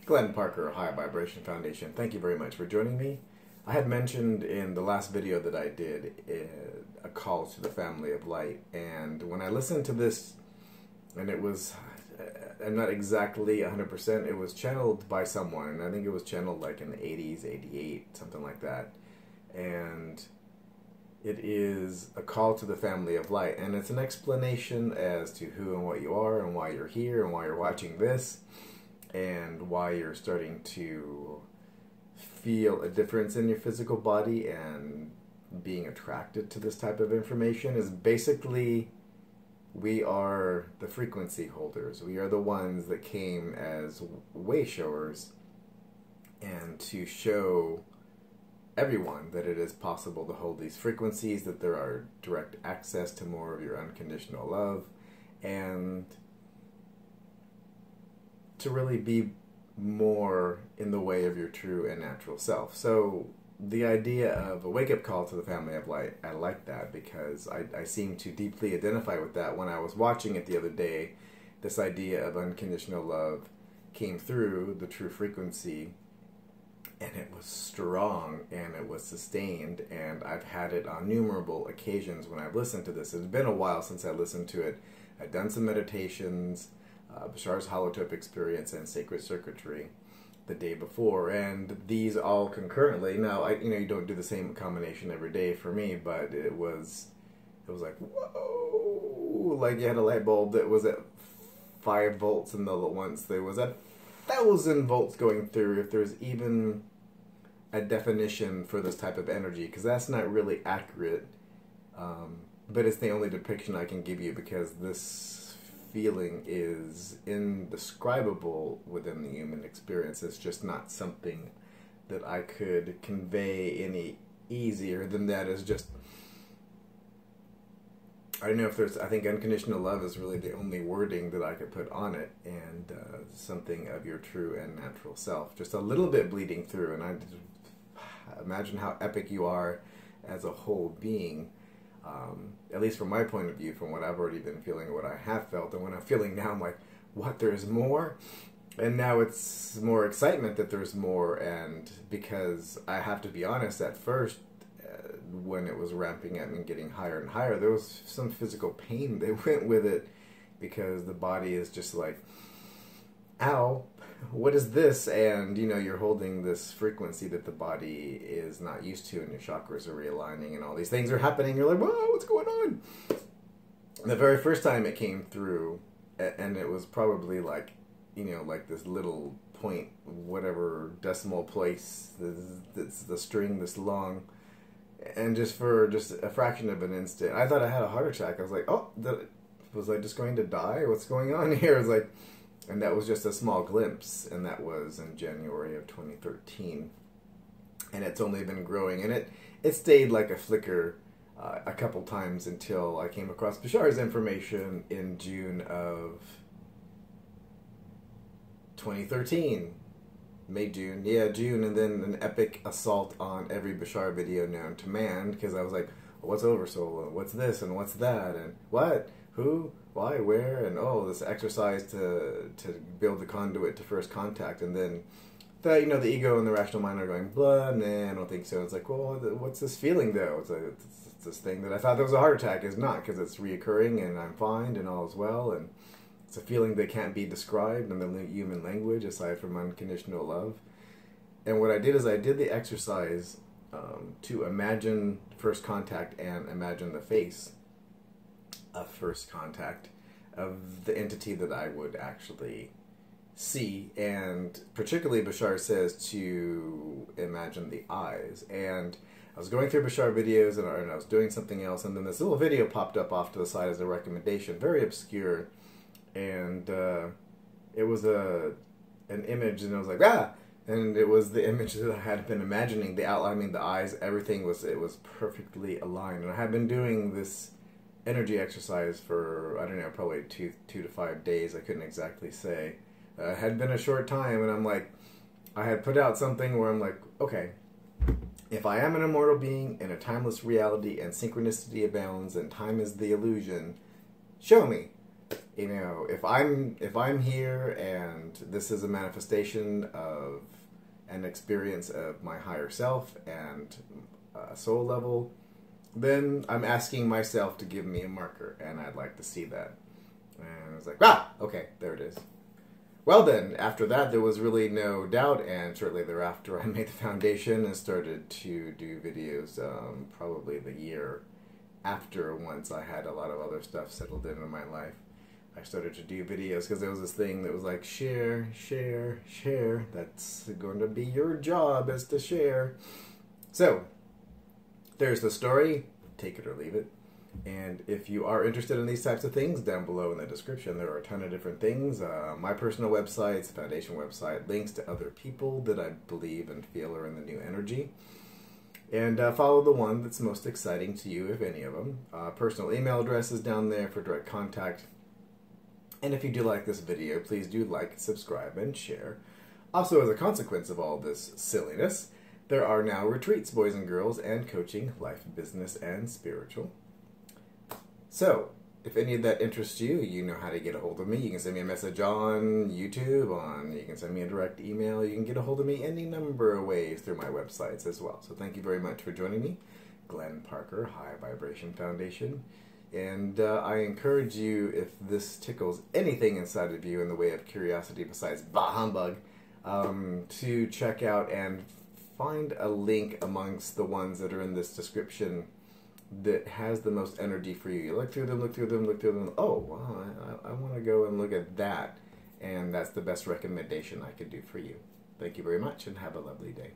Glenn Parker, High Vibration Foundation. Thank you very much for joining me. I had mentioned in the last video that I did a call to the family of light, and when I listened to this, and it was, I'm not exactly 100%, it was channeled by someone, and I think it was channeled like in the 80s, 88, something like that, and it is a call to the family of light, and it's an explanation as to who and what you are, and why you're here, and why you're watching this, and why you're starting to feel a difference in your physical body and being attracted to this type of information. Is basically, we are the frequency holders. We are the ones that came as way showers and to show everyone that it is possible to hold these frequencies, that there are direct access to more of your unconditional love, and to really be more in the way of your true and natural self. So the idea of a wake-up call to the family of light, I like that because I seem to deeply identify with that. When I was watching it the other day, this idea of unconditional love came through, the true frequency, and it was strong and it was sustained, and I've had it on innumerable occasions when I've listened to this. It's been a while since I listened to it. I've done some meditations, Bashar's holotrope experience, and sacred circuitry the day before, and these all concurrently. Now, you don't do the same combination every day for me, but it was like, whoa, like you had a light bulb that was at 5 volts, and once there was 1,000 volts going through, if there's even a definition for this type of energy, because that's not really accurate, but it's the only depiction I can give you, because this feeling is indescribable within the human experience. It's just not something that I could convey any easier than that. Is just, I don't know if there's, I think unconditional love is really the only wording that I could put on it, and something of your true and natural self, just a little bit bleeding through, and I imagine how epic you are as a whole being. At least from my point of view, from what I've already been feeling, or what I have felt, and what I'm feeling now, I'm like, what, there's more? And now it's more excitement that there's more, and because I have to be honest, at first, when it was ramping up and getting higher and higher, there was some physical pain that went with it, because the body is just like, ow, what is this? And you're holding this frequency that the body is not used to, and your chakras are realigning, and all these things are happening. You're like, whoa, what's going on? The very first time it came through, and it was probably like, like this little point, whatever decimal place, that's the string this long, and just for just a fraction of an instant, I thought I had a heart attack. I was like, oh, was I just going to die? What's going on here? It was like, and that was just a small glimpse, and that was in January of 2013. And it's only been growing, and it stayed like a flicker a couple times until I came across Bashar's information in June of 2013. June, and then an epic assault on every Bashar video known to man, because I was like, well, what's Oversoul, and what's this, and what's that, and what, who, why, where, and this exercise to build the conduit to first contact, and then the ego and the rational mind are going, blah, nah, I don't think so. It's like, well, what's this feeling though? It's like, it's this thing that I thought that was a heart attack is not, because it's reoccurring, and I'm fine, and all is well, and it's a feeling that can't be described in the human language aside from unconditional love. And what I did is I did the exercise to imagine first contact and imagine the face of first contact of the entity that I would actually see. And particularly Bashar says to imagine the eyes. And I was going through Bashar videos, and I was doing something else, and then this little video popped up off to the side as a recommendation, very obscure. And it was an image, and I was like, ah! And it was the image that I had been imagining, the outline, the eyes, everything was perfectly aligned. And I had been doing this energy exercise for, I don't know, probably 2 to 5 days. I couldn't exactly say. It had been a short time, and I'm like, I had put out something where I'm like, okay, if I am an immortal being in a timeless reality, and synchronicity abounds, and time is the illusion, show me. You know, if I'm here and this is a manifestation of an experience of my higher self and soul level, then I'm asking myself to give me a marker, and I'd like to see that. And I was like, okay, there it is. Well then, after that, there was really no doubt, and shortly thereafter, I made the foundation and started to do videos, probably the year after, once I had a lot of other stuff settled in my life. I started to do videos because there was this thing that was like, share, share, share. That's going to be your job, is to share. So, there's the story. Take it or leave it. And if you are interested in these types of things, down below in the description, there are a ton of different things. My personal websites, foundation website, links to other people that I believe and feel are in the new energy. And follow the one that's most exciting to you, if any of them. Personal email address is down there for direct contact. And if you do like this video, please do like, subscribe, and share. Also, as a consequence of all this silliness, there are now retreats, boys and girls, and coaching, life, business, and spiritual. So, if any of that interests you, you know how to get a hold of me. You can send me a message on YouTube, you can send me a direct email. You can get a hold of me any number of ways through my websites as well. So thank you very much for joining me. Glenn Parker, High Vibration Foundation. And I encourage you, if this tickles anything inside of you in the way of curiosity besides bah humbug, to check out and find a link amongst the ones that are in this description that has the most energy for you. You look through them, look through them, look through them. Oh, wow, I want to go and look at that. And that's the best recommendation I could do for you. Thank you very much and have a lovely day.